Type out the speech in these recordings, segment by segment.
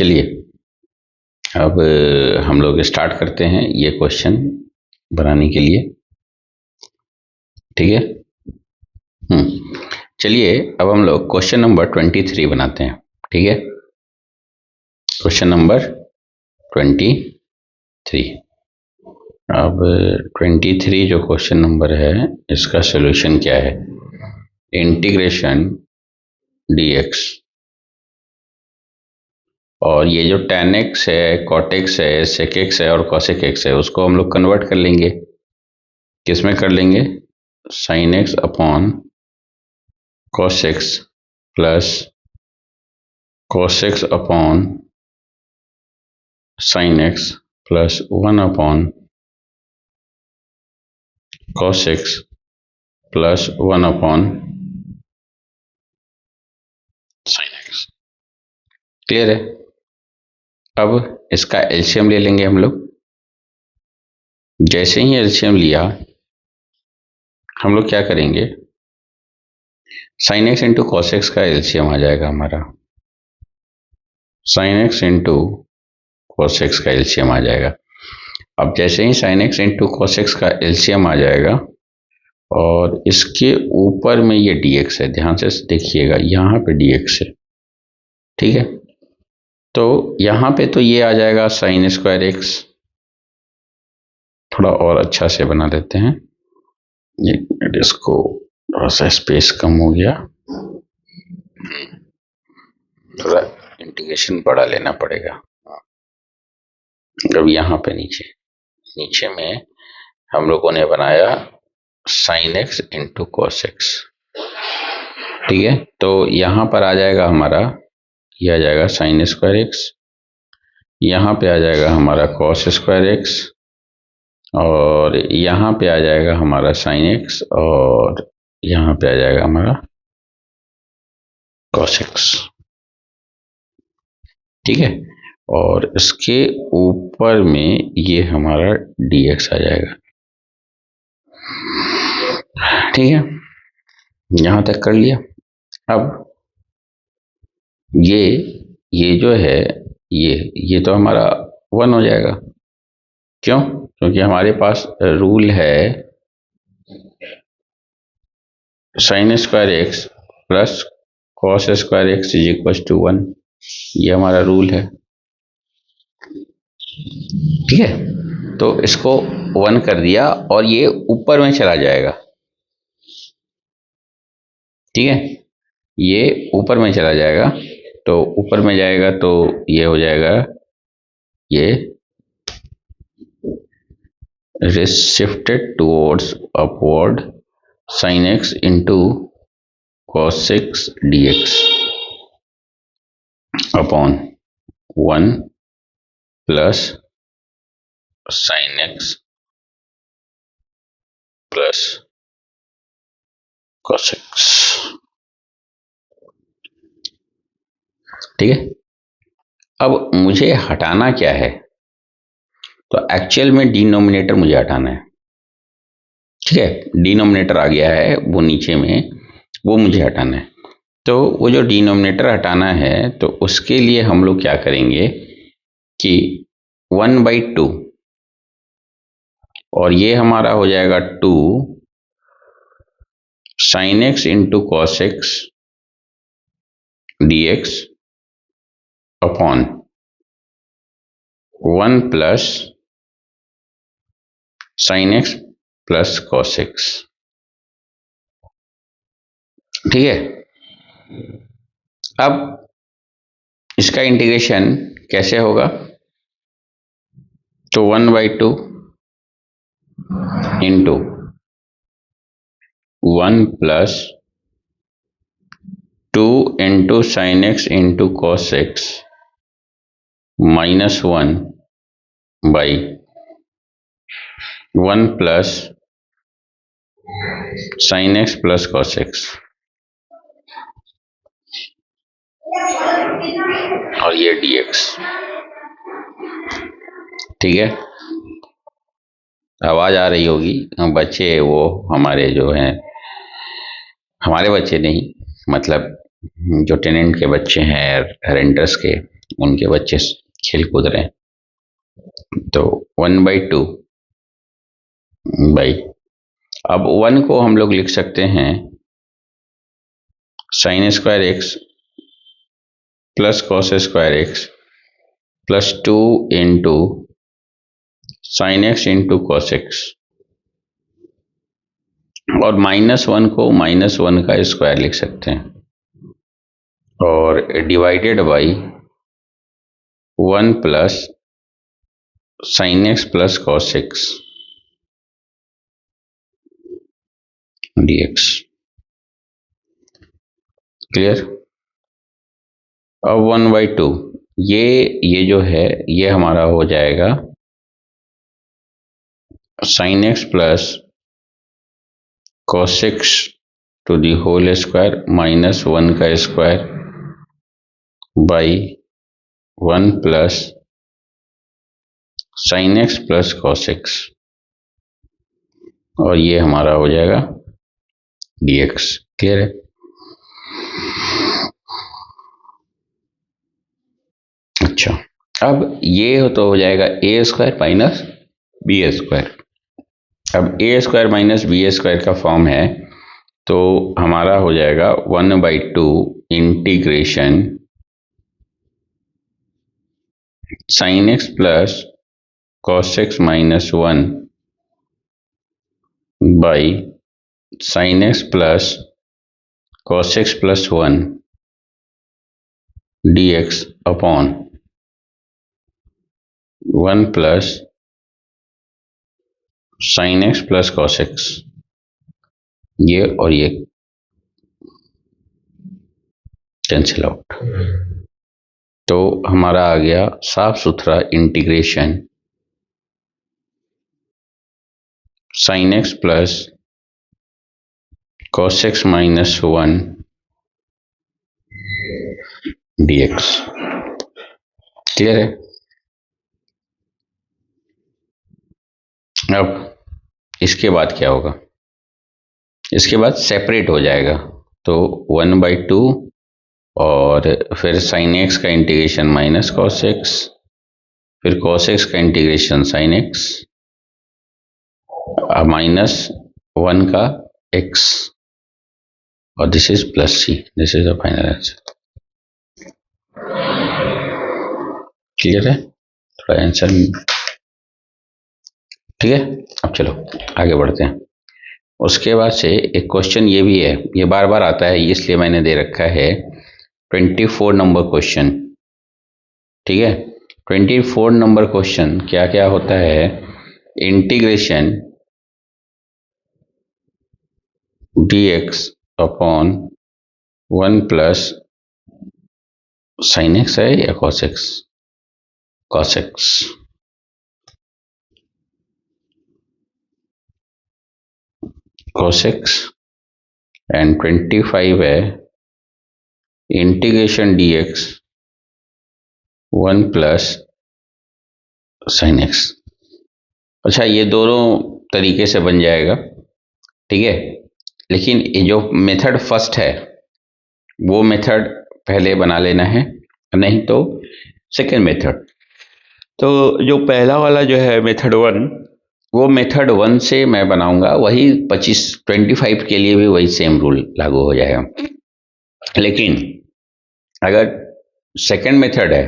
चलिए अब हम लोग स्टार्ट करते हैं ये क्वेश्चन बनाने के लिए। ठीक है। चलिए अब हम लोग क्वेश्चन नंबर 23 बनाते हैं। ठीक है, क्वेश्चन नंबर 23। अब 23 जो क्वेश्चन नंबर है इसका सॉल्यूशन क्या है? इंटीग्रेशन dx, और ये जो tan x है, cot x है, sec x है और cosec x है उसको हम लोग कन्वर्ट कर लेंगे। किस में कर लेंगे? sin x upon cos x plus cos x upon sin x plus 1 upon cos x plus 1 upon sin x। Clear है? अब इसका एलसीएम ले लेंगे हम लोग। जैसे ही एलसीएम लिया हम लोग क्या करेंगे, sin x into cos x का एलसीएम आ जाएगा हमारा, sin x into cos x का एलसीएम आ जाएगा। अब जैसे ही sin x into cos x का एलसीएम आ जाएगा और इसके ऊपर में ये dx है, ध्यान से देखिएगा यहाँ पे dx है। ठीक है, तो यहाँ पे तो ये आ जाएगा sin स्क्वायर एक्स। थोड़ा और अच्छा से बना देते हैं, इसको थोड़ा सा स्पेस कम हो गया, थोड़ा इंटीग्रेशन बड़ा लेना पड़ेगा। अब यहाँ पे नीचे में हम लोगों ने बनाया sin x into cos x. ठीक है, तो यहाँ पर आ जाएगा हमारा, ये आ जाएगा sin स्क्वायर एक्स, यहाँ पे आ जाएगा हमारा cos स्क्वायर एक्स और यहाँ पे आ जाएगा हमारा sin x और यहाँ पे आ जाएगा हमारा cos x। ठीक है, और इसके ऊपर में ये हमारा dx आ जाएगा। ठीक है, यहां तक कर लिया। अब ये जो है ये तो हमारा 1 हो जाएगा। क्यों? क्योंकि हमारे पास रूल है sin square x plus cos square x is equal to 1। ये हमारा रूल है। ठीक है, तो इसको 1 कर दिया और ये ऊपर में चला जाएगा। ठीक है, ये ऊपर में चला जाएगा, तो ऊपर में जाएगा तो ये हो जाएगा, ये shifted towards upward sin x into cos x dx upon 1 plus sin x plus cos x। ठीक है, अब मुझे हटाना क्या है? तो एक्चुअल में डिनोमिनेटर मुझे हटाना है। ठीक है, डिनोमिनेटर आ गया है वो नीचे में, वो मुझे हटाना है। तो वो जो डिनोमिनेटर हटाना है तो उसके लिए हम लोग क्या करेंगे कि 1/2 और ये हमारा हो जाएगा 2 sin x into cos x dx upon 1 plus sin x plus cos x। ठीक है, अब इसका इंटीग्रेशन कैसे होगा? तो 1/2 into 1 plus 2 into sin x into cos x minus 1 by 1 plus sin x plus cos x, और ये dx। ठीक है, आवाज आ रही होगी, बच्चे वो हमारे जो हैं, हमारे बच्चे नहीं मतलब जो टेनेंट के बच्चे हैं रेंटर्स के, उनके बच्चे खेल कूद रहे हैं। तो 1/2 बाई, अब 1 को हम लोग लिख सकते हैं sine square x plus cos square x plus 2 into sine x into cos x, और -1 को -1 का स्क्वायर लिख सकते हैं, और divided by 1 plus sine x plus cos x dx। Clear. अब 1/2 ये जो है ये हमारा हो जाएगा sine x plus cos x to the whole square -1 का square by 1 plus sine x plus cos x, और ये हमारा हो जाएगा dx। क्लियर है। अच्छा, अब ये तो हो जाएगा ए स्क्वायर माइनस बी स्क्वायर। अब ए स्क्वायर माइनस बी स्क्वायर का फॉर्म है, तो हमारा हो जाएगा 1/2 integration sine x plus cos x -1 by sine x plus cos x plus 1 dx upon 1 plus sine x plus cos x, ये और ये कैंसिल आउट। तो हमारा आ गया साफ सुथरा integration sine x plus cos x -1 dx। Clear है। अब इसके बाद क्या होगा, इसके बाद सेपरेट हो जाएगा, तो 1/2 और फिर साइन एक्स का इंटीग्रेशन माइनस कॉस एक्स, फिर कॉस एक्स का इंटीग्रेशन साइन एक्स -1 का एक्स, और this is plus c, this is the final answer. Clear है, थोड़ा आंसर ठीक है। अब चलो आगे बढ़ते हैं। उसके बाद से एक क्वेश्चन ये भी है, ये बार बार आता है इसलिए मैंने दे रखा है 24 नंबर क्वेश्चन। ठीक है, 24 नंबर क्वेश्चन क्या क्या होता है, integration dx upon 1 plus sine x है या cos x, cos x, cos x, and 25 है integration dx 1 plus sine x. अच्छा, ये दोनों तरीके से बन जाएगा, ठीक है, लेकिन ये जो मेथड फर्स्ट है वो मेथड पहले बना लेना है, नहीं तो सेकेंड मेथड। तो जो पहला वाला जो है मेथड 1, वो मेथड 1 से मैं बनाऊंगा, वही 25 के लिए भी वही सेम रूल लागू हो जाएगा। लेकिन अगर सेकेंड मेथड है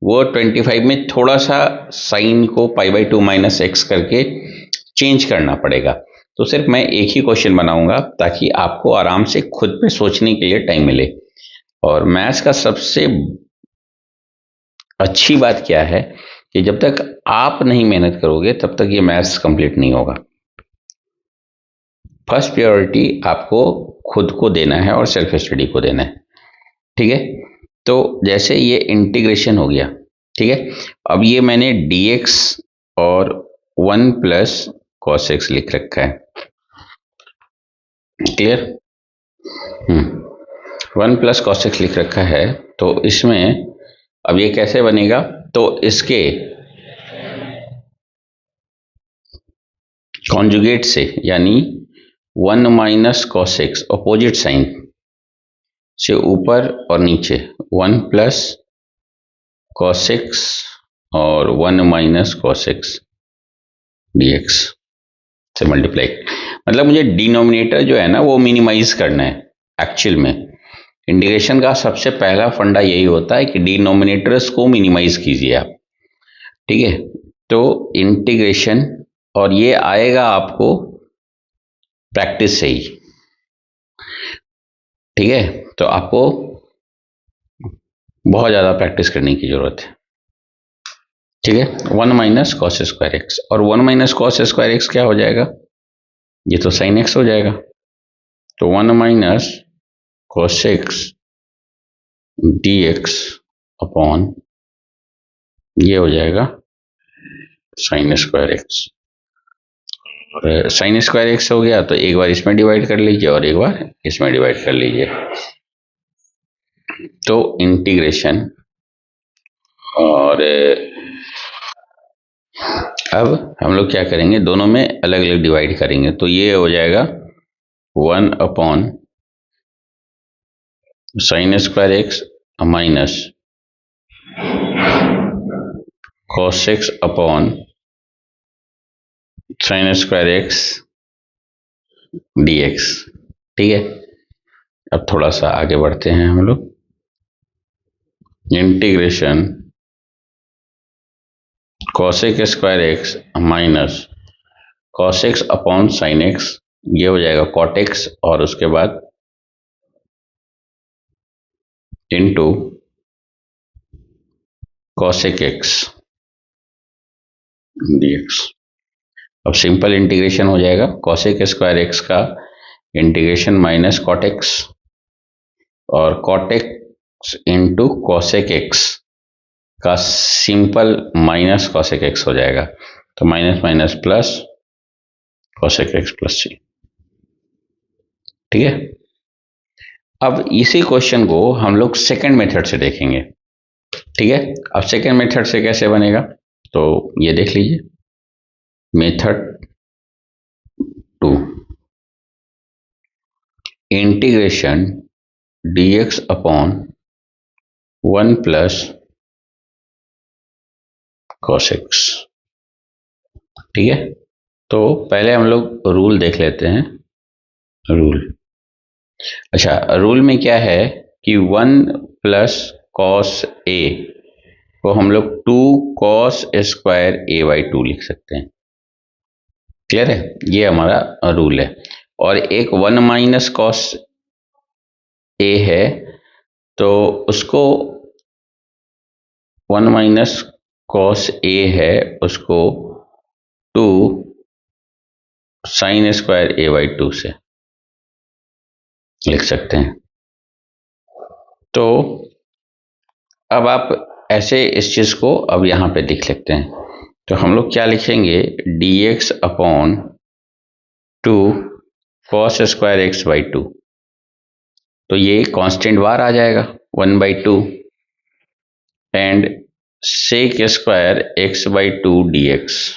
वो 25 में थोड़ा सा साइन को π/2 माइनस एक्स करके चेंज करना पड़ेगा। तो सिर्फ मैं एक ही क्वेश्चन बनाऊंगा ताकि आपको आराम से खुद पे सोचने के लिए टाइम मिले। और मैथ्स का सबसे अच्छी बात क्या है कि जब तक आप नहीं मेहनत करोगे तब तक ये मैथ्स कंप्लीट नहीं होगा। फर्स्ट प्रायोरिटी आपको खुद को देना है और सेल्फ स्टडी को देना है। ठीक है, तो जैसे ये इंटीग्रेशन हो गया, ठीक है, अब ये मैंने dx और 1 प्लस कॉस एक्स लिख रखा है। क्लियर। 1 प्लस कॉस एक्स लिख रखा है, तो इसमें अब ये कैसे बनेगा, तो इसके कॉन्जुगेट से, यानी 1 minus cos x opposite sine से ऊपर और नीचे 1 प्लस cos x और 1 माइनस cos x dx से मल्टीप्लाई, मतलब मुझे डिनोमिनेटर जो है ना वो मिनिमाइज करना है। एक्चुअल में इंटीग्रेशन का सबसे पहला फंडा यही होता है कि डिनोमिनेटर्स को मिनिमाइज कीजिए आप, ठीक है। तो इंटीग्रेशन, और ये आएगा आपको प्रैक्टिस से ही, ठीक है। तो आपको बहुत ज्यादा प्रैक्टिस करने की जरूरत है, ठीक है। 1 माइनस कॉस स्क्वायर एक्स, और 1 माइनस कॉस स्क्वायर एक्स क्या हो जाएगा, ये तो साइन एक्स हो जाएगा। तो 1 minus cos x d x upon ये हो जाएगा साइन स्क्वायर एक्स। और साइन स्क्वायर एक्स हो गया तो एक बार इसमें डिवाइड कर लीजिए और एक बार इसमें डिवाइड कर लीजिए। तो इंटीग्रेशन, और अब हम लोग क्या करेंगे, दोनों में अलग अलग डिवाइड करेंगे। तो ये हो जाएगा 1 upon sine square x minus cos x upon sine square x dx, ठीक है। अब थोड़ा सा आगे बढ़ते हैं हम लोग। Integration cosec square x minus cos x upon sine x, ये हो जाएगा कॉट एक्स, और उसके बाद इंटू कॉसेक एक्स dx। अब सिंपल इंटीग्रेशन हो जाएगा कॉसेक स्क्वायर एक्स का इंटीग्रेशन माइनस कॉट एक्स, और cot x into cosec x का सिंपल माइनस कॉसेक एक्स हो जाएगा। तो minus minus plus cosec x plus C, ठीक है। अब इसी क्वेश्चन को हम लोग सेकंड मेथड से देखेंगे, ठीक है। अब सेकंड मेथड से कैसे बनेगा, तो ये देख लीजिए। Method 2, integration dx upon 1 plus cos x, ठीक है। तो पहले हम लोग रूल देख लेते हैं। रूल, अच्छा, रूल में क्या है कि 1 प्लस कॉस ए को हम लोग 2 कॉस स्क्वायर ए बाई 2 लिख सकते हैं, क्लियर है। ये हमारा रूल है। और एक 1 माइनस कॉस ए है, तो उसको 1 माइनस कॉस ए है उसको 2 साइन स्क्वायर ए बाई 2 से लिख सकते हैं। तो अब आप ऐसे इस चीज को अब यहां पे लिख लेते हैं। तो हम लोग क्या लिखेंगे, dx upon 2 cos square x by 2। तो ये कांस्टेंट बार आ जाएगा 1 by 2 and sec square x by 2 dx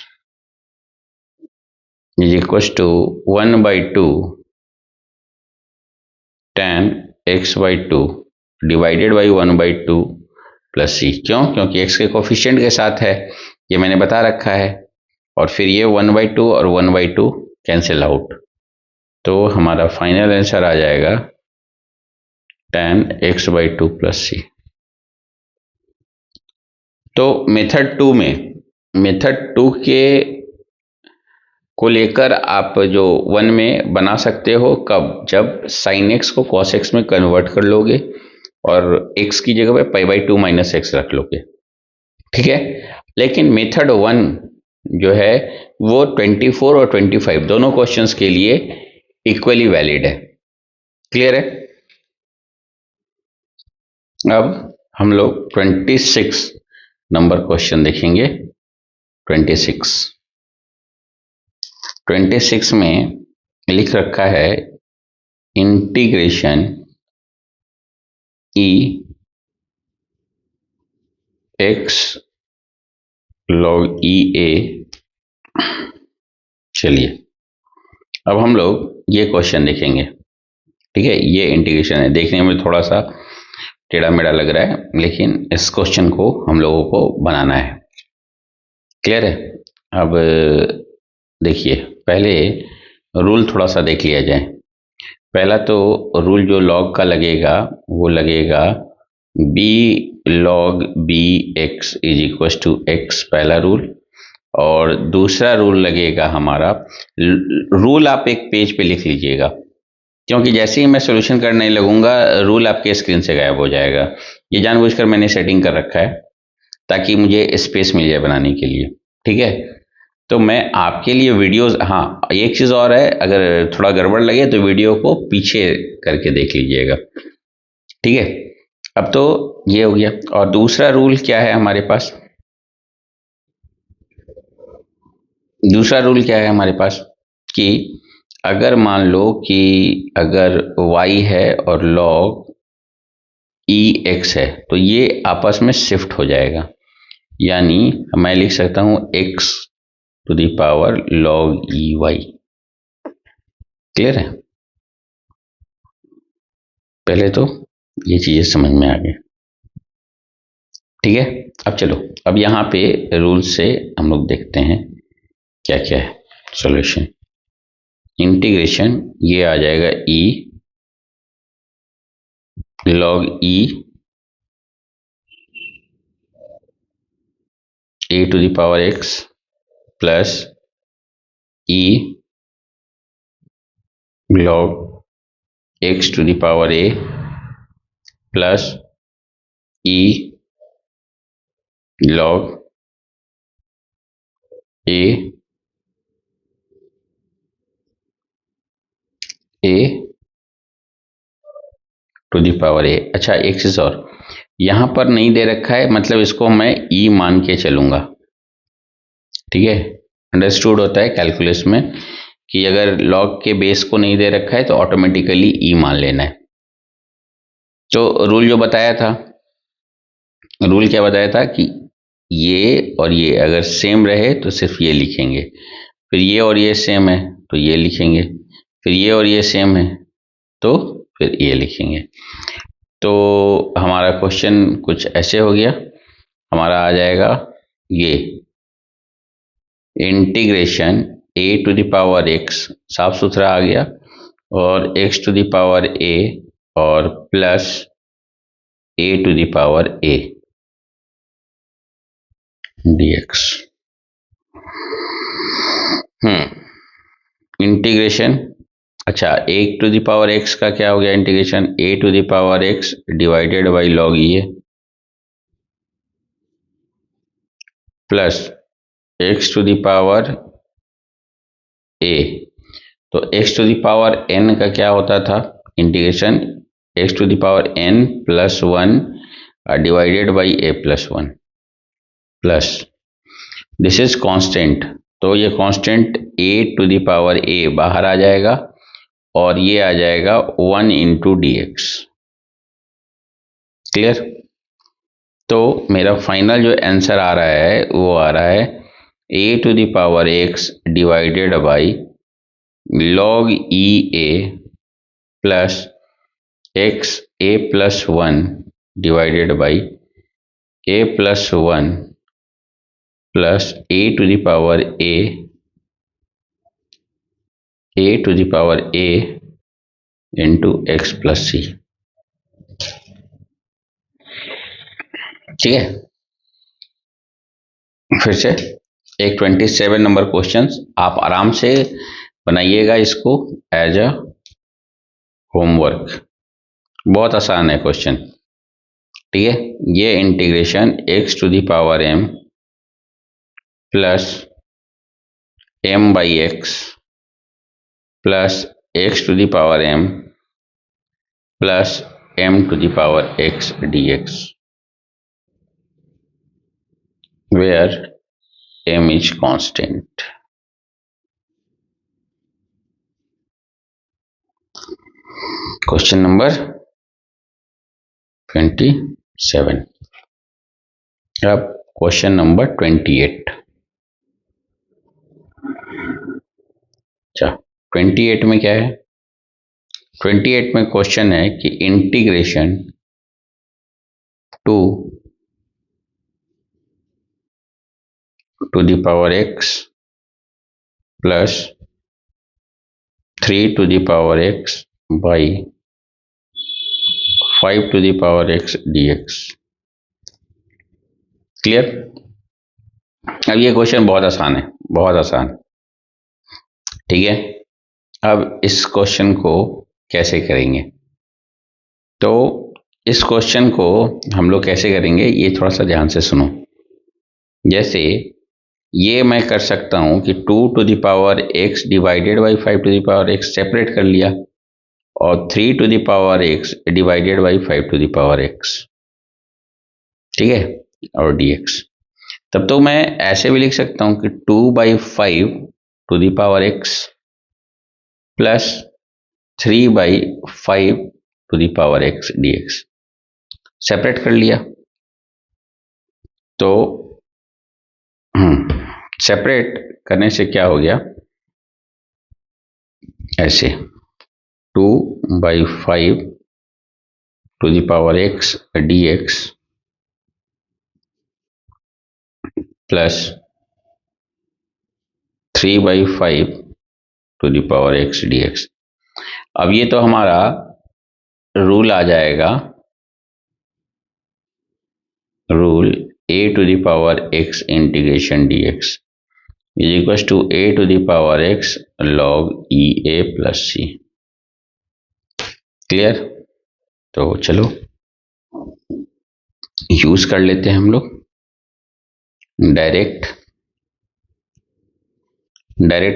is equal to 1 by 2 tan x by 2 divided by 1 by 2 plus C. क्यों, क्योंकि x के कोफिशिएंट के साथ है, ये मैंने बता रखा है। और फिर ये 1 बाई 2 और 1 बाई 2 कैंसिल आउट, तो हमारा फाइनल आंसर आ जाएगा tan x बाई 2 प्लस सी। तो मेथड 2 में, मेथड 2 के को लेकर आप जो 1 में बना सकते हो, कब, जब साइन एक्स को कॉस एक्स में कन्वर्ट कर लोगे और x की जगह पे पाई बाई 2 माइनस एक्स रख लोगे, ठीक है। लेकिन मेथड 1 जो है वो 24 और 25 दोनों क्वेश्चंस के लिए इक्वली वैलिड है, क्लियर है। अब हम लोग 26 नंबर क्वेश्चन देखेंगे। 26 में लिख रखा है इंटीग्रेशन ई एक्स log ई ए। चलिए अब हम लोग ये क्वेश्चन देखेंगे, ठीक है। ये इंटीग्रेशन है, देखने में थोड़ा सा टेढ़ा मेढ़ा लग रहा है, लेकिन इस क्वेश्चन को हम लोगों को बनाना है। क्लियर है? अब देखिए, पहले रूल थोड़ा सा देख लिया जाए। पहला तो रूल जो लॉग का लगेगा वो लगेगा b log b x is equal to x, पहला रूल। और दूसरा रूल लगेगा हमारा, रूल आप एक पेज पे लिख लीजिएगा, क्योंकि जैसे ही मैं सॉल्यूशन करने लगूंगा रूल आपके स्क्रीन से गायब हो जाएगा। ये जानबूझकर मैंने सेटिंग कर रखा है ताकि मुझे स्पेस मिल जाए बनाने के लिए। ठीक है, तो मैं आपके लिए वीडियोस, हाँ एक चीज़ और है, अगर थोड़ा गड़बड़ लगे तो वीडियो को पीछे करके देख लीजिएगा। ठीक है, अब तो ये हो गया। और दूसरा रूल क्या है हमारे पास? दूसरा रूल क्या है हमारे पास कि अगर मान लो कि अगर y है और log ई एक्स है तो ये आपस में शिफ्ट हो जाएगा, यानी मैं लिख सकता हूं x to the power log e y. Clear है? पहले तो ये चीजें समझ में आ गई। ठीक है, अब चलो, अब यहाँ पे रूल से हम लोग देखते हैं क्या क्या है सॉल्यूशन। इंटीग्रेशन ये आ जाएगा e log e a to the power x plus e log x to the power a plus e log a to the power a. अच्छा, एक चीज और यहां पर नहीं दे रखा है, मतलब इसको मैं ई मान के चलूंगा। ठीक है, अंडरस्टूड होता है कैलकुलस में कि अगर लॉग के बेस को नहीं दे रखा है तो ऑटोमेटिकली ई मान लेना है। तो रूल जो बताया था, रूल क्या बताया था कि ये और ये अगर सेम रहे तो सिर्फ ये लिखेंगे, फिर ये और ये सेम है तो ये लिखेंगे, फिर ये और ये सेम है तो फिर ये लिखेंगे। तो हमारा क्वेश्चन कुछ ऐसे हो गया, हमारा आ जाएगा ये integration a to the power x, साफ सुथरा आ गया, और x to the power a और plus a to the power a dx। Integration, अच्छा एक टू द पावर एक्स का क्या हो गया integration, a to the power x divided by log ये plus x to the power a. तो x to the power n का क्या होता था integration, x to the power n plus one divided by a plus one plus this is constant, तो ये constant a to the power a बाहर आ जाएगा और ये आ जाएगा one into d x. Clear? तो मेरा फाइनल जो आंसर आ रहा है वो आ रहा है a to the power x divided by log e a plus x a plus one divided by a plus one plus a to the power a to the power a into x plus C. ठीक है, फिर से एक 27 number question आप आराम से बनाइएगा इसको एज अ होमवर्क, बहुत आसान है क्वेश्चन। ठीक है, ये integration x to the power m plus m by x plus x to the power m plus m to the power x d x, where m is constant। Question number 27। अब question number 28। अच्छा, 28 में क्या है? 28 में question है कि integration 2 to the power x plus 3 to the power x by 5 to the power x dx। Clear? अब ये क्वेश्चन बहुत आसान है, बहुत आसान। ठीक है, अब इस क्वेश्चन को कैसे करेंगे? तो इस क्वेश्चन को हम लोग कैसे करेंगे, ये थोड़ा सा ध्यान से सुनो। जैसे ये मैं कर सकता हूं कि 2 to the power x divided by 5 to the power x separate कर लिया, और 3 to the power x divided by 5 to the power x, ठीक है, और dx। तब तो मैं ऐसे भी लिख सकता हूं कि 2/5 to the power x plus 3/5 to the power x dx। Separate कर लिया तो सेपरेट करने से क्या हो गया, ऐसे 2/5 to the power x dx plus 3/5 to the power x dx। अब ये तो हमारा रूल आ जाएगा, rule a to the power x integration dx is equal to a to the power x log e a plus c। Clear? तो चलो use कर लेते हैं हम लोग डायरेक्ट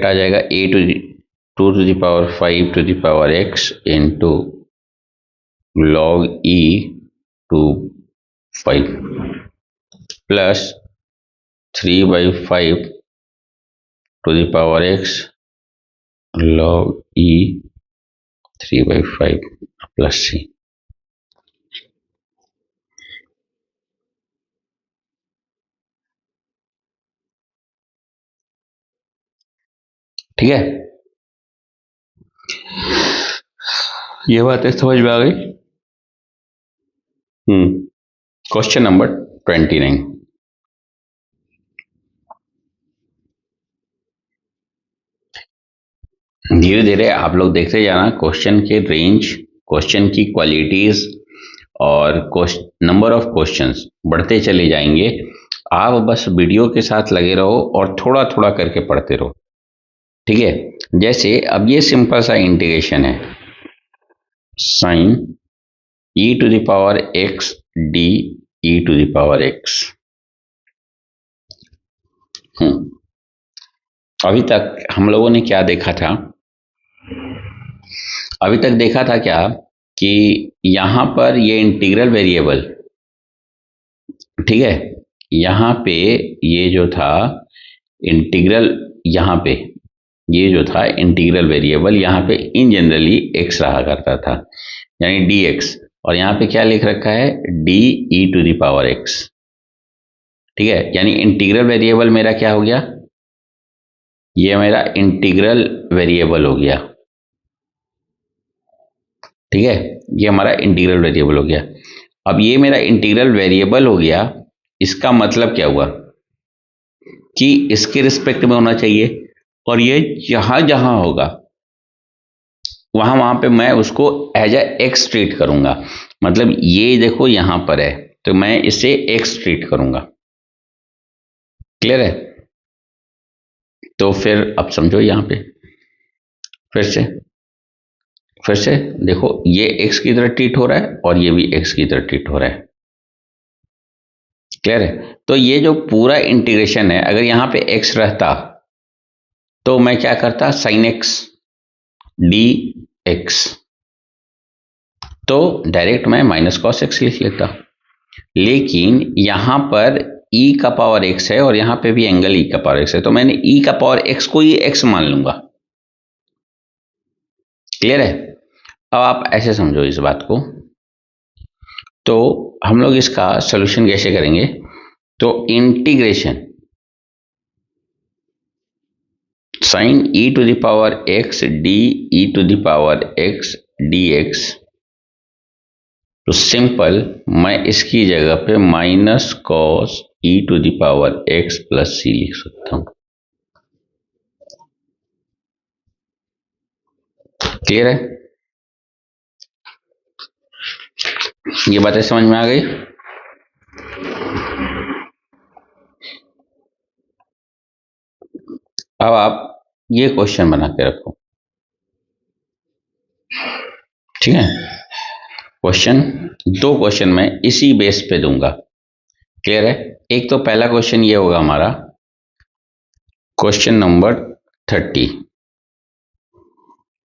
आ जाएगा a to the power 5 to the power x into log e two 5 plus 3/5 to the power x log e 3/5 plus c। ठीक है, ये बातें समझ में आ गई? Question number 29। धीरे धीरे आप लोग देखते जाना क्वेश्चन के रेंज, क्वेश्चन की क्वालिटीज और नंबर ऑफ क्वेश्चंस बढ़ते चले जाएंगे। आप बस वीडियो के साथ लगे रहो और थोड़ा थोड़ा करके पढ़ते रहो। ठीक है, जैसे अब ये सिंपल सा इंटीग्रेशन है, sine e to the power x d e to the power x। अभी तक हम लोगों ने क्या देखा था? अभी तक देखा था क्या कि यहां पर ये इंटीग्रल वेरिएबल, ठीक है, यहाँ पे ये जो था इंटीग्रल, यहाँ पे ये जो था इंटीग्रल वेरिएबल, यहाँ पे इन जनरली x रहा करता था, यानी dx, और यहाँ पे क्या लिख रखा है, d e to the power x। ठीक है, यानी इंटीग्रल वेरिएबल मेरा क्या हो गया, ये मेरा इंटीग्रल वेरिएबल हो गया। ठीक है, ये हमारा इंटीग्रल वेरिएबल हो गया। अब ये मेरा इंटीग्रल वेरिएबल हो गया, इसका मतलब क्या हुआ कि इसके रिस्पेक्ट में होना चाहिए, और ये जहां जहां होगा वहां वहां पे मैं उसको एज ए एक्स ट्रीट करूंगा। मतलब ये देखो यहां पर है तो मैं इसे एक्स ट्रीट करूंगा। क्लियर है? तो फिर अब समझो, यहां पे फिर से देखो, ये x की तरह ट्रीट हो रहा है और ये भी x की तरह ट्रीट हो रहा है। क्लियर है? तो ये जो पूरा इंटीग्रेशन है, अगर यहाँ पे x रहता तो मैं क्या करता, साइन x डी एक्स, तो डायरेक्ट मैं माइनस कॉस x लिख लेता। लेकिन यहां पर e का पावर x है और यहां पे भी एंगल e का पावर x है, तो मैंने e का पावर x को ही x मान लूंगा। क्लियर है? अब आप ऐसे समझो इस बात को। तो हम लोग इसका सॉल्यूशन कैसे करेंगे? तो integration sine e to the power x d e to the power x dx तो सिंपल मैं इसकी जगह पे minus cos e to the power x plus C लिख सकता हूं। क्लियर है? ये बातें समझ में आ गई? अब आप ये क्वेश्चन बना के रखो, ठीक है? क्वेश्चन, दो क्वेश्चन मैं इसी बेस पे दूंगा। क्लियर है? एक तो पहला क्वेश्चन ये होगा हमारा क्वेश्चन नंबर 30।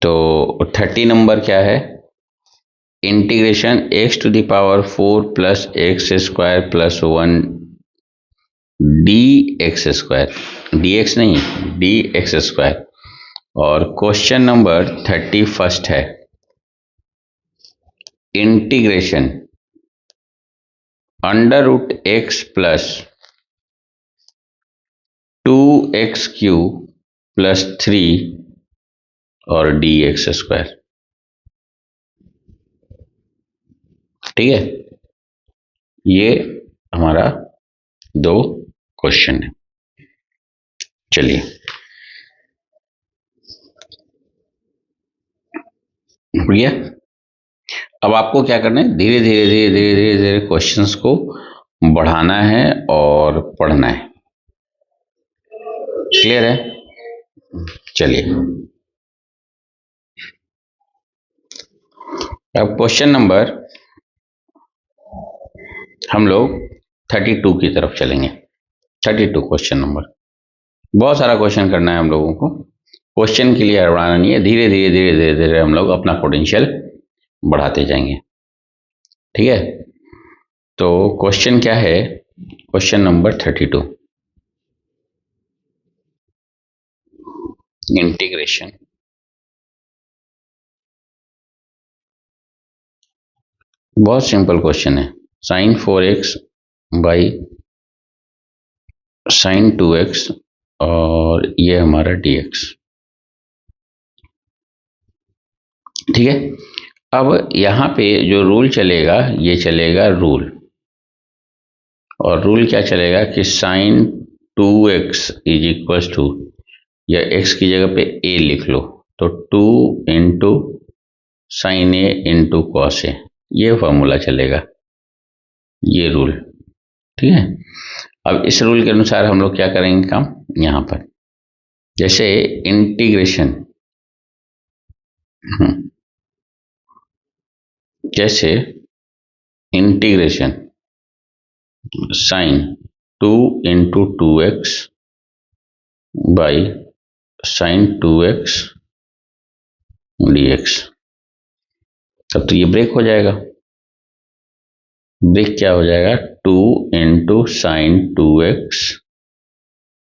तो 30 नंबर क्या है? Integration x to the power 4 plus x square plus 1 d x square, d x नहीं, डी एक्स स्क्वायर। और क्वेश्चन नंबर 31 है integration under root x plus 2x³ plus 3 और डी एक्स स्क्वायर। ठीक है, ये हमारा दो क्वेश्चन है। चलिए बढ़िया। अब आपको क्या करना है, धीरे धीरे धीरे धीरे धीरे धीरे क्वेश्चंस को बढ़ाना है और पढ़ना है। क्लियर है? चलिए अब क्वेश्चन नंबर हम लोग 32 की तरफ चलेंगे। 32 क्वेश्चन नंबर, बहुत सारा क्वेश्चन करना है हम लोगों को। क्वेश्चन के लिए हड़बड़ाना नहीं है, धीरे धीरे धीरे धीरे धीरे हम लोग अपना पोटेंशियल बढ़ाते जाएंगे। ठीक है, तो क्वेश्चन क्या है? क्वेश्चन नंबर 32, इंटीग्रेशन बहुत सिंपल क्वेश्चन है। Sine 4x by sine 2x और ये हमारा dx। ठीक है, अब यहाँ पे जो रूल चलेगा ये चलेगा रूल, और रूल क्या चलेगा कि sine 2x is equal to, या x की जगह पे a लिख लो, तो 2 into sine A into cos A, ये फॉर्मूला चलेगा, ये रूल। ठीक है, अब इस रूल के अनुसार हम लोग क्या करेंगे काम यहाँ पर, जैसे इंटीग्रेशन, जैसे integration sine 2 into 2x by sine 2x dx, तब तो ये ब्रेक हो जाएगा। ब्रेक क्या हो जाएगा? 2 into sine 2x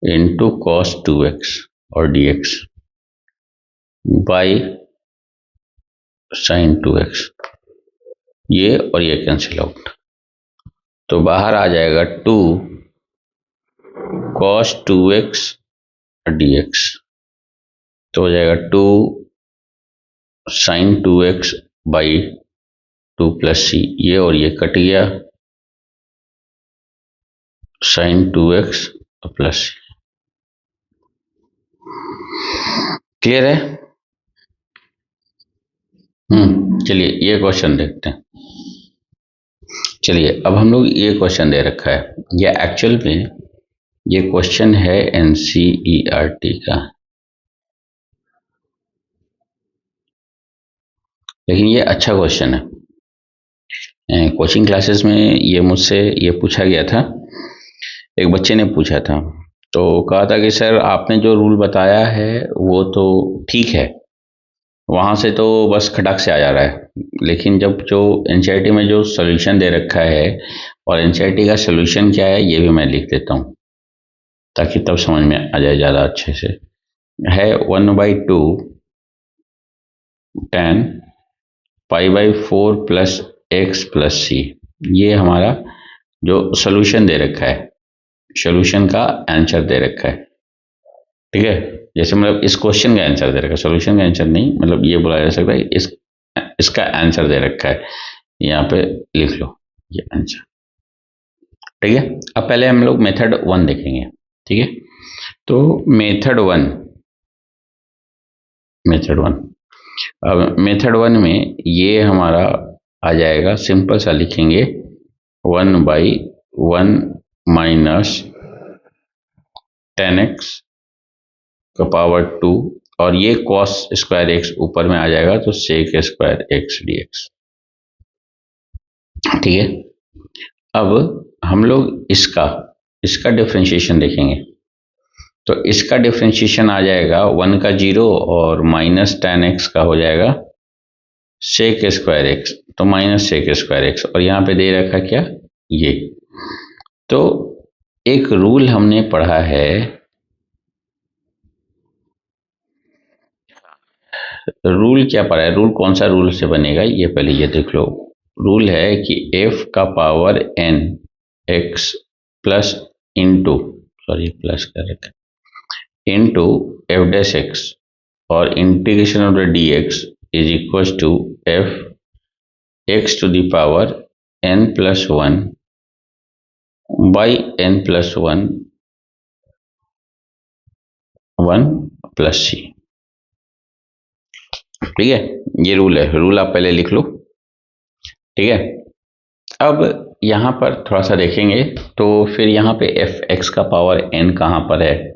into cos 2x और dx बाई साइन 2x, ये और ये कैंसिल आउट, तो बाहर आ जाएगा 2 cos 2x dx, तो हो जाएगा 2 साइन 2x बाई 2 प्लस सी, ये और ये कट गया, sign 2x plus c. Clear है? चलिए ये क्वेश्चन देखते हैं। चलिए अब हम लोग ये क्वेश्चन दे रखा है, ये एक्चुअल में ये क्वेश्चन है एनसीईआरटी का, लेकिन ये अच्छा क्वेश्चन है। कोचिंग क्लासेस में ये मुझसे ये पूछा गया था, एक बच्चे ने पूछा था, तो कहा था कि सर आपने जो रूल बताया है वो तो ठीक है, वहाँ से तो बस खटक से आ जा रहा है, लेकिन जब जो एनसीईआरटी में जो सॉल्यूशन दे रखा है और एनसीईआरटी का सॉल्यूशन क्या है ये भी मैं लिख देता हूँ ताकि तब समझ में आ जाए ज़्यादा अच्छे से। है 1/2 tan π/4 प्लस एक्स प्लस सी, ये हमारा जो सॉल्यूशन दे रखा है, सॉल्यूशन का आंसर दे रखा है। ठीक है, जैसे मतलब इस क्वेश्चन का आंसर दे रखा है, सॉल्यूशन का आंसर नहीं, मतलब ये बोला जा सकता है इसका आंसर दे रखा है, यहाँ पे लिख लो ये आंसर। ठीक है, अब पहले हम लोग मेथड 1 देखेंगे। ठीक है, तो मेथड 1 अब मेथड 1 में ये हमारा आ जाएगा, सिंपल सा लिखेंगे 1/1 माइनस 10x का पावर 2 और ये cos स्क्वायर एक्स ऊपर में आ जाएगा तो sec स्क्वायर एक्स dx। ठीक है, अब हम लोग इसका डिफरेंशिएशन देखेंगे। तो इसका डिफरेंशिएशन आ जाएगा 1 का 0 और माइनस 10x का हो जाएगा sec स्क्वायर एक्स, तो माइनस sec स्क्वायर एक्स, और यहाँ पे दे रखा क्या ये। तो एक रूल हमने पढ़ा है, रूल क्या पढ़ा है, रूल कौन सा रूल से बनेगा ये पहले ये देख लो। रूल है कि f का power n x plus into, sorry plus कर रखा, इंटू एफ डैश एक्स और integration of the d x is equal to f x to the power n plus 1 by n plus 1 plus C. ठीक है, ये rule है, rule आप पहले लिख लो। ठीक है, अब यहाँ पर थोड़ा सा देखेंगे तो फिर यहाँ पे एफ एक्स का पावर n कहाँ पर है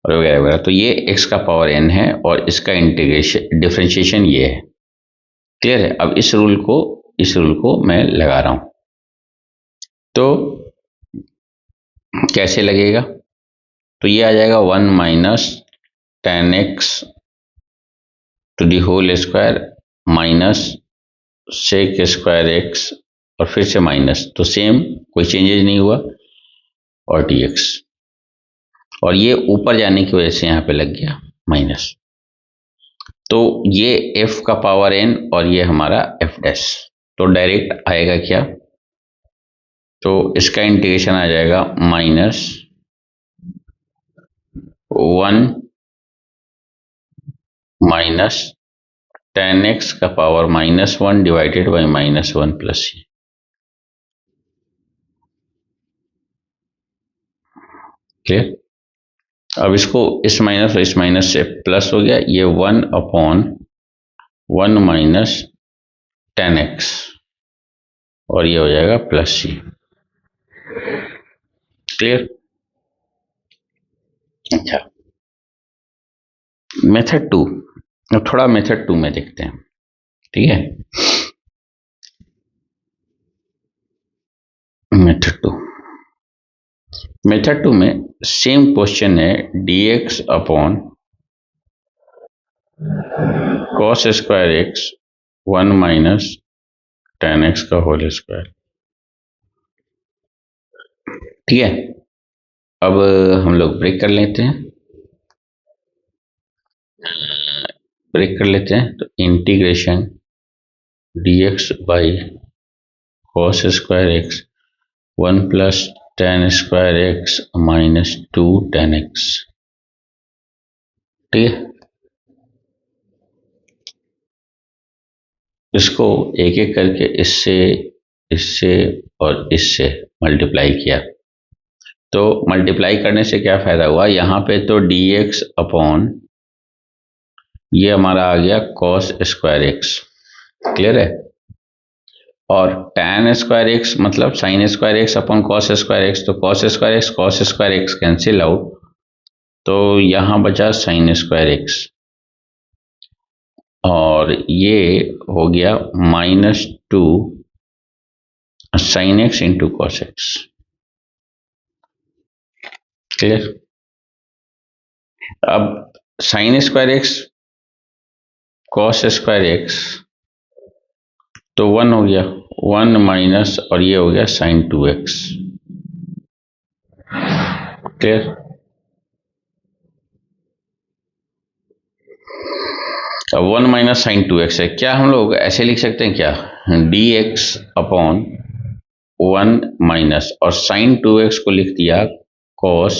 और वगैरह वगैरह, तो ये x का पावर n है और इसका इंटीग्रेशन डिफरेंशिएशन ये है। क्लियर है, अब इस रूल को मैं लगा रहा हूं, तो कैसे लगेगा, तो ये आ जाएगा 1 minus 10x to the whole square minus sec square x और फिर से माइनस, तो सेम कोई चेंजेज नहीं हुआ, और dx, और ये ऊपर जाने की वजह से यहाँ पे लग गया माइनस, तो ये f का पावर n और ये हमारा f डैश, तो डायरेक्ट आएगा क्या, तो इसका इंटीग्रेशन आ जाएगा माइनस 1 माइनस 10x का power -1 divided by -1 plus c. Clear, अब इसको इस माइनस और इस माइनस से प्लस हो गया, ये 1/1 माइनस 10x और ये हो जाएगा प्लस सी। क्लियर, अच्छा मेथड 2, अब थोड़ा मेथड 2 में देखते हैं। ठीक है, मेथड 2 में सेम क्वेश्चन है, dx upon cos square x 1 minus 10x का होल स्क्वायर। ठीक है, अब हम लोग ब्रेक कर लेते हैं, तो integration dx by cos square x 1 plus 10 square x minus 2 10x। ठीक है, इसको एक एक करके इससे और इससे मल्टीप्लाई किया, तो मल्टीप्लाई करने से क्या फायदा हुआ, यहाँ पे तो dx अपॉन ये हमारा आ गया cos स्क्वायर एक्स। क्लियर है, और tan स्क्वायर एक्स मतलब sin square x upon cos square x, तो cos square x cancel out, तो यहाँ बचा sin स्क्वायर एक्स और ये हो गया -2 sin x into cos x। Clear, अब sin square x cos square x तो 1 हो गया, 1 माइनस और ये हो गया sin 2x। क्लियर, अब 1 माइनस साइन 2x है, क्या हम लोग ऐसे लिख सकते हैं क्या, dx अपॉन 1 माइनस और साइन 2x को लिख दिया cos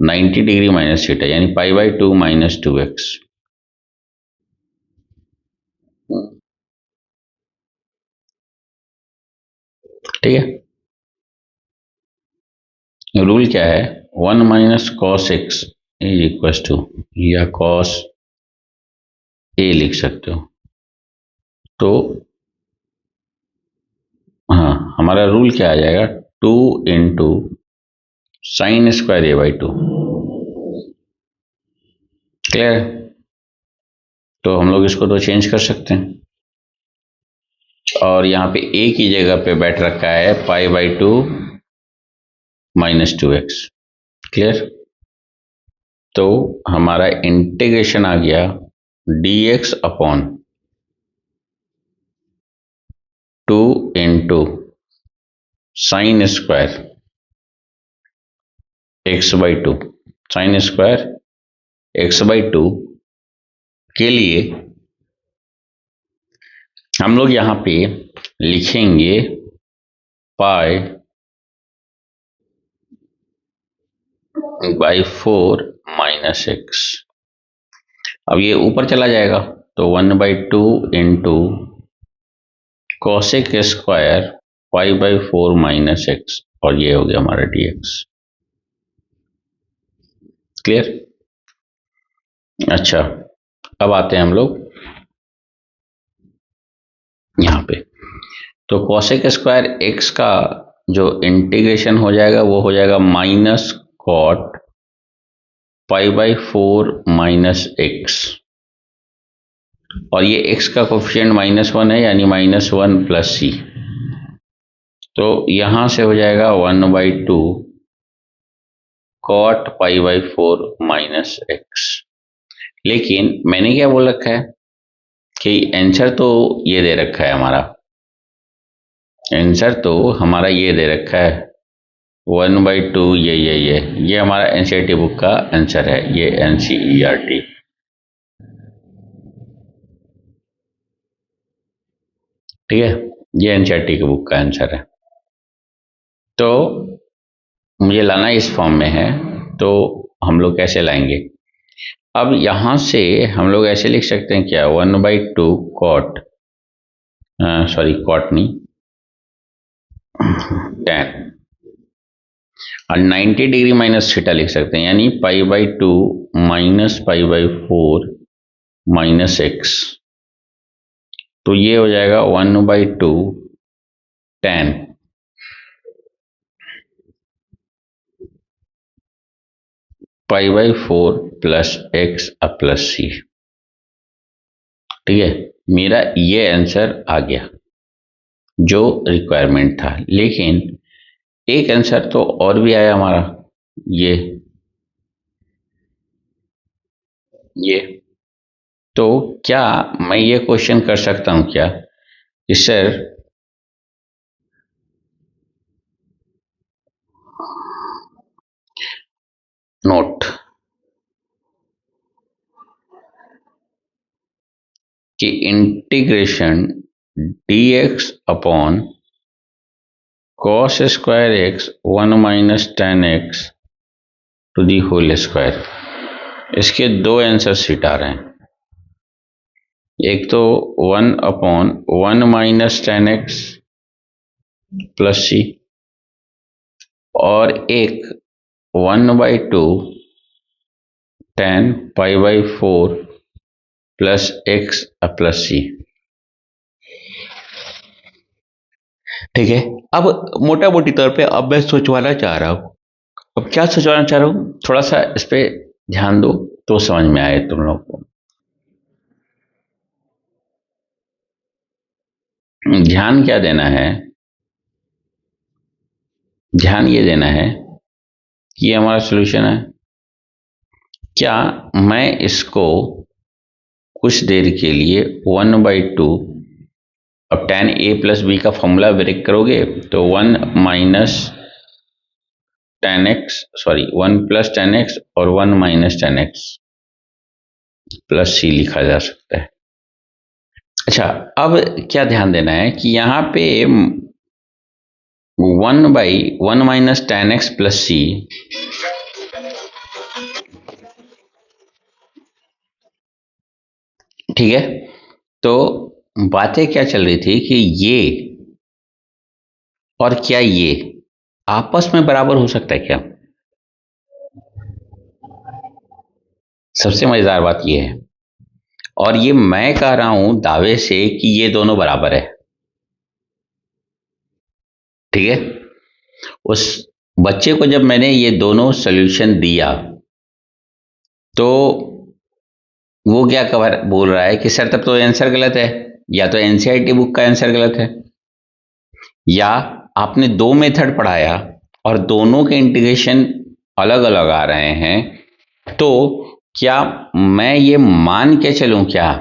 90 डिग्री माइनस थीटा, यानी π/2 माइनस 2x। ठीक है, रूल क्या है, 1 - cos x is equal to, या cos a लिख सकते हो। तो हाँ, हमारा रूल क्या आ जाएगा, 2 × sin² a/2। क्लियर? तो हम लोग इसको तो चेंज कर सकते हैं, और यहाँ पे a की जगह पे बैठ रखा है π/2 - 2x। क्लियर? तो हमारा इंटीग्रेशन आ गया dx upon 2 × sin² x/2, sin² x/2 के लिए हम लोग यहाँ पे लिखेंगे π/4 - x। अब ये ऊपर चला जाएगा, तो 1/2 इंटू cos² π/4 - x, और ये हो गया हमारा dx। क्लियर? अच्छा, अब आते हैं हम लोग यहाँ पे। तो cos² x का जो इंटीग्रेशन हो जाएगा वो हो जाएगा -cot π/4 - x, और ये x का कोफिशिएंट -1 है, यानी -1 + c। तो यहां से हो जाएगा 1/2 cot π/4 - x। लेकिन मैंने क्या बोल रखा है कि आंसर तो ये दे रखा है, हमारा आंसर तो हमारा ये दे रखा है 1/2, ये हमारा एनसीईआरटी बुक का आंसर है, ये एनसीईआरटी। ठीक है, ये एनसीईआरटी की बुक का आंसर है। तो मुझे लाना इस फॉर्म में है, तो हम लोग कैसे लाएंगे? अब यहां से हम लोग ऐसे लिख सकते हैं क्या, 1/2 कॉट, सॉरी कॉट नहीं, tan, और 90 डिग्री माइनस थीटा लिख सकते हैं, यानी π/2 - π/4 - x। तो ये हो जाएगा 1/2 tan π/4 + x + c। ठीक है, मेरा ये आंसर आ गया जो रिक्वायरमेंट था। लेकिन एक आंसर तो और भी आया हमारा, ये ये तो क्या मैं ये क्वेश्चन कर सकता हूं क्या कि सर नोट कि इंटीग्रेशन dx upon cos² x 1 - tan x to the whole square, इसके दो आंसर सीट आ रहे हैं। एक तो 1/1 - tan x + c, और एक 1/2 tan π/4 + x + c। ठीक है, अब मोटा मोटी तौर पे अब मैं सोचवाना चाह रहा हूँ। अब क्या सोचवाना चाह रहा हूँ, थोड़ा सा इस पे ध्यान दो तो समझ में आए तुम लोग को। ध्यान क्या देना है, ध्यान ये देना है कि ये हमारा सॉल्यूशन है। क्या मैं इसको कुछ देर के लिए 1/2, अब tan a + b का फॉर्मूला ब्रेक करोगे तो 1 - tan x, sorry 1 + tan x और 1 - tan x + c लिखा जा सकता है। अच्छा, अब क्या ध्यान देना है कि यहाँ पे 1/1 - tan x + c, ठीक है, तो बातें क्या चल रही थी कि और क्या ये आपस में बराबर हो सकता है क्या? सबसे मजेदार बात ये है, और ये मैं कह रहा हूं दावे से कि ये दोनों बराबर है। ठीक है, उस बच्चे को जब मैंने ये दोनों सॉल्यूशन दिया तो वो क्या खबर बोल रहा है कि सर तब तो आंसर गलत है, या तो एनसीईआरटी बुक का आंसर गलत है, या आपने दो मेथड पढ़ाया और दोनों के इंटीग्रेशन अलग अलग आ रहे हैं। तो क्या मैं ये मान के चलूं क्या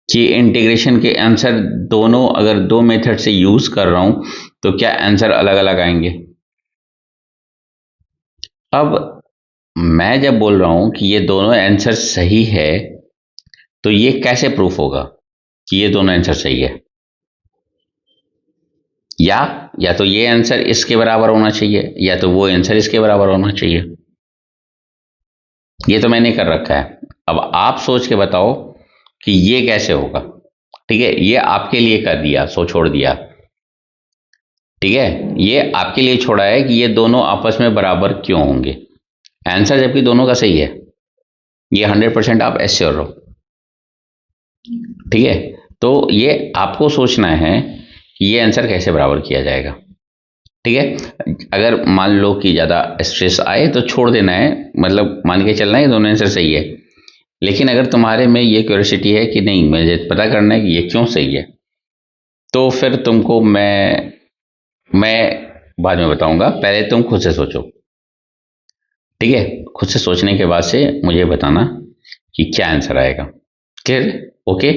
कि इंटीग्रेशन के आंसर दोनों, अगर दो मेथड से यूज कर रहा हूं तो क्या आंसर अलग अलग आएंगे? अब मैं जब बोल रहा हूं कि ये दोनों आंसर सही है तो ये कैसे प्रूफ होगा कि ये दोनों आंसर सही है? या तो ये आंसर इसके बराबर होना चाहिए या तो वो आंसर इसके बराबर होना चाहिए। ये तो मैंने कर रखा है, अब आप सोच के बताओ कि ये कैसे होगा। ठीक है, ये आपके लिए कर दिया, सो छोड़ दिया। ठीक है, ये आपके लिए छोड़ा है कि ये दोनों आपस में बराबर क्यों होंगे, आंसर जबकि दोनों का सही है। ये 100% आप एश्योर रहो। ठीक है, तो ये आपको सोचना है कि ये आंसर कैसे बराबर किया जाएगा। ठीक है, अगर मान लो कि ज़्यादा स्ट्रेस आए तो छोड़ देना है, मतलब मान के चलना है दोनों आंसर सही है। लेकिन अगर तुम्हारे में ये क्यूरियोसिटी है कि नहीं मुझे पता करना है कि ये क्यों सही है, तो फिर तुमको मैं बाद में बताऊंगा, पहले तुम खुद से सोचो। ठीक है, खुद से सोचने के बाद से मुझे बताना कि क्या आंसर आएगा। क्लियर? ओके,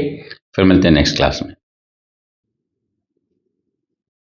फिर मिलते हैं नेक्स्ट क्लास में।